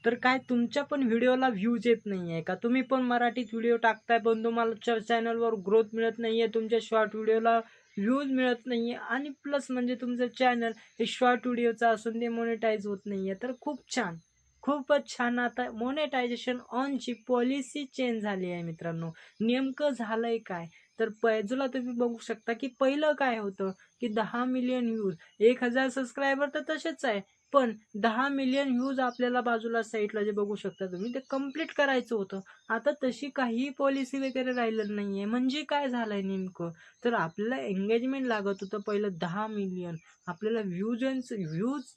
तर काय तुमच्या पण व्हिडिओला व्ह्यूज येत नाहीये का? तुम्ही पण मराठीत व्हिडिओ टाकताय पण तुम्हाला चॅनलवर ग्रोथ मिळत नाहीये. तुमच्या शॉर्ट व्हिडिओला व्ह्यूज मिळत नाहीये आणि प्लस म्हणजे तुमचं चॅनल हे शॉर्ट व्हिडिओचं असून ते मोनेटाईज होत नाहीये. तर खूप छान. खूपच छान. आता मोनेटायझेशन ऑनची पॉलिसी चेंज झाली आहे मित्रांनो. नेमकं झालंय काय? तर बाजूला तुम्ही बघू शकता, की पहिलं काय होतं, की 10 मिलियन व्ह्यूज, 1000 सबस्क्रायबर तर तसेच आहे. पण 10 मिलियन व्ह्यूज आपल्याला बाजूला साईडला जे बघू शकता तुम्ही ते कंप्लीट करायचं होतं. आता तशी काहीही पॉलिसी वगैरे राहिलेली नाहीये. म्हणजे काय झालंय नेमकं? तर आपल्याला एंगेजमेंट लागत होतं पहिलं 10 मिलियन. आपल्याला व्ह्यूज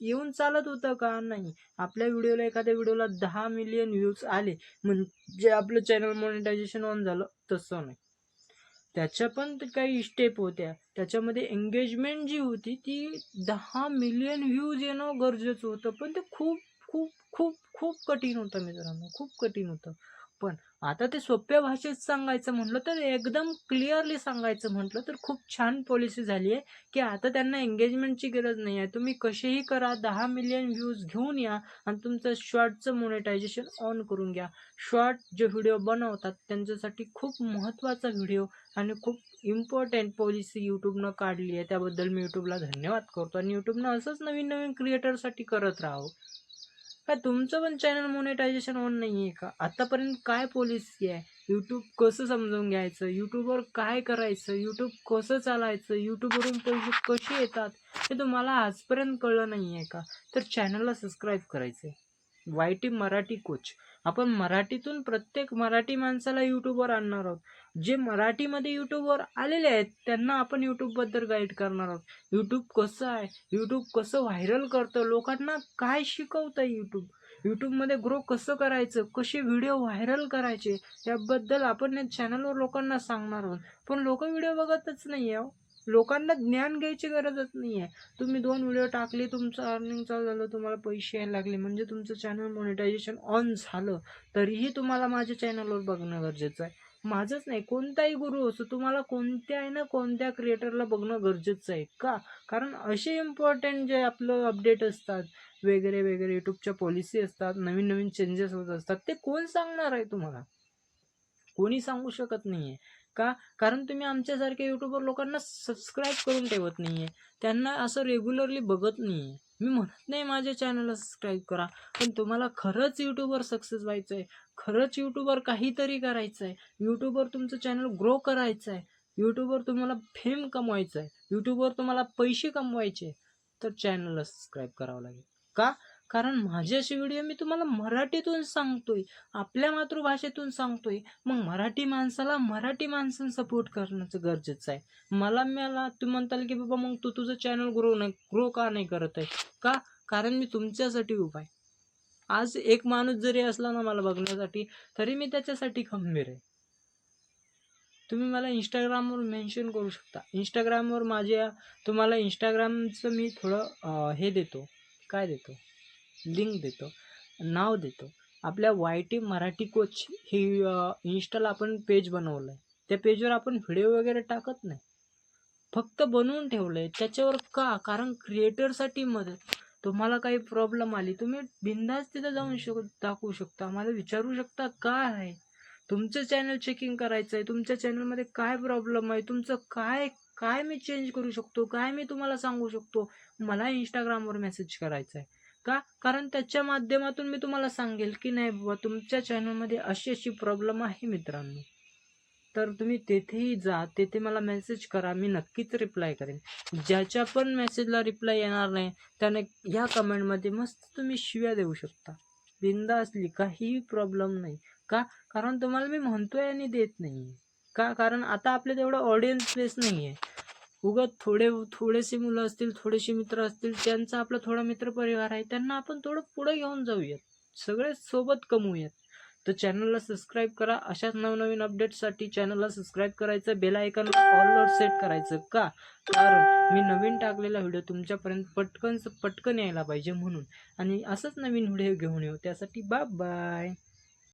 येऊन चालत होतं का? नाही. आपल्या व्हिडिओला एखाद्या व्हिडिओला 10 मिलियन व्ह्यूज आले म्हणजे आपलं चॅनल मोनेटायझेशन ऑन झालं, तसं नाही. त्याच्या पण ते काही स्टेप होत्या. त्याच्यामध्ये एंगेजमेंट जी होती ती 10 मिलियन व्ह्यूज येणं गरजेचं होतं. पण ते खूप, खूप, खूप, खूप कठीण होतं मित्रांनो. खूप कठीण होतं. पण आता ते सोप्या भाषेत सांगायचं म्हटलं तर एकदम क्लिअरली सांगायचं म्हटलं तर खूप छान पॉलिसी झाली आहे, की आता त्यांना एंगेजमेंटची गरज नाही आहे. तुम्ही कसेही करा 10 मिलियन व्ह्यूज घेऊन या आणि तुमचं शॉर्टचं मोनेटायझेशन ऑन करून घ्या. शॉर्ट जे व्हिडिओ बनवतात त्यांच्यासाठी खूप महत्त्वाचा व्हिडिओ आणि खूप इम्पॉर्टंट पॉलिसी YouTubeनं काढली आहे. त्याबद्दल मी YouTubeला धन्यवाद करतो आणि YouTubeनं असंच नवीन-नवीन क्रिएटरसाठी करत राहावं. काय तुमचं पण चॅनल मोनेटायझेशन ऑन नाहीये का? आतापर्यंत काय पॉलिसी आहे? YouTube कसं समजून घ्यायचं? YouTubeवर काय करायचं? YouTube कसं चालायचं? YouTubeवरून पैसे कसे येतात? हे तुम्हाला आजपर्यंत कळलं नाहीये का? तर चॅनलला सबस्क्राईब करायचंय. YT Marathi coach. आपण मराठीतून प्रत्येक मराठी माणसाला YouTubeवर आणणार आहोत. जे मराठीमध्ये YouTubeवर आलेले आहेत, त्यांना आपण YouTubeबद्दल गाईड करणार आहोत. YouTube कसं आहे? YouTube कसं व्हायरल करतं? लोकांना काय शिकवतं YouTube? YouTubeमध्ये ग्रो कसं करायचं? कसे व्हिडिओ व्हायरल करायचे? याबद्दल आपण या चॅनलवर लोकांना सांगणार आहोत. पण लोकं व्हिडिओ बघतच नाही आहे हो. लोकांना ज्ञान घ्यायची गरजच नाही आहे. तुम्ही 2 व्हिडिओ टाकले, तुमचं अर्निंग चालू झालं, तुम्हाला पैसे यायला लागले म्हणजे तुमचं चॅनल मोनेटायझेशन ऑन झालं. तरीही तुम्हाला माझ्या चॅनलवर बघणं गरजेचं आहे. माझंच नाही, कोणताही गुरु असो, तुम्हाला कोणत्या आहे ना कोणत्या क्रिएटरला बघणं गरजेचं आहे. का? कारण असे इम्पोर्टंट जे आपलं अपडेट असतात, वगैरे YouTubeच्या पॉलिसी असतात, नवीन-नवीन चेंजेस होत असतात, ते कोण सांगणार आहे तुम्हाला? कोणी सांगू शकत नाहीये. का? कारण तुम्ही आमच्यासारख्या यूट्यूबर लोकांना सबस्क्राईब करून ठेवत नाहीये. त्यांना असं रेग्युलरली बघत नाहीये. मी म्हणत नाही माझ्या चॅनलला सबस्क्राईब करा. पण तुम्हाला खरंच यूट्यूबवर सक्सेस व्हायचंय, खरंच यूट्यूबवर काहीतरी करायचंय, यूट्यूबवर तुमचं चॅनल ग्रो करायचं आहे, यूट्यूबवर तुम्हाला फेम कमवायचं आहे, यूट्यूबवर तुम्हाला पैसे कमवायचे, तर चॅनलला सबस्क्राईब करावं लागेल. का? कारण माझे असे व्हिडिओ मी तुम्हाला मराठीतून सांगतोय. आपल्या मातृभाषेतून सांगतोय. मग मराठी माणसाला मराठी माणसाला सपोर्ट करणं गरजेचं आहे. मला तुम्ही म्हणताल, की बाबा मग तू तुझं चॅनल ग्रो का नाही करत आहे? का? कारण मी तुमच्यासाठी उभा आहे. आज एक माणूस जरी असला ना मला बघण्यासाठी, तरी मी त्याच्यासाठी खंबीर आहे. तुम्ही मला Instagramवर मेन्शन करू शकता. Instagramवर तुम्हाला Instagramचं मी थोडं हे देतो. काय देतो? लिंक देतो, नाव देतो. आपल्या YT मराठी कोच ही Instaला आपण पेज बनवलंय. त्या पेजवर आपण व्हिडिओ वगैरे टाकत नाही. फक्त बनवून ठेवलंय. त्याच्यावर का? कारण क्रिएटरसाठी मदत. तुम्हाला काही प्रॉब्लेम आली, तुम्ही बिनधास्त तिथं जाऊन दाखवू शकता. मला विचारू शकता काय आहे? तुमचं चॅनल चेकिंग करायचंय. तुमच्या चॅनलमध्ये काय प्रॉब्लेम आहे? तुमचं काय काय मी चेंज करू शकतो? काय मी तुम्हाला सांगू शकतो? मला Instagramवर मेसेज करायचा आहे. का? कारण त्याच्या माध्यमातून मी तुम्हाला सांगेल, की नाही बाबा तुमच्या चॅनलमध्ये अशी-अशी प्रॉब्लेम आहे मित्रांनो. तर तुम्ही तेथेही जा, तेथे मला मेसेज करा. मी नक्कीच रिप्लाय करेन. ज्याच्या पण मेसेजला रिप्लाय येणार नाही, त्याने ह्या कमेंटमध्ये मस्त तुम्ही शिव्या देऊ शकता. बिनधास्तली काहीही प्रॉब्लेम नाही. का? कारण तुम्हाला मी म्हणतोय आणि देत नाहीये. का? कारण आता आपल्यात एवढा ऑडियन्स बेस नाहीये. उगाच थोडेसे मुलं असतील, थोडेसे मित्र असतील, त्यांचा आपला थोडा मित्रपरिवार आहे. त्यांना आपण थोडं पुढे घेऊन जाऊयात. सगळे सोबत कमवूयात. तर चॅनलला सबस्क्राईब करा. अशाच नवनवीन अपडेट्ससाठी चॅनलला सबस्क्राईब करायचं, बेल आयकॉन ऑलवर सेट करायचं. का? कारण मी नवीन टाकलेला व्हिडिओ तुमच्यापर्यंत पटकन यायला पाहिजे म्हणून. आणि असंच नवीन व्हिडिओ घेऊन येऊ. त्यासाठी बाय बाय.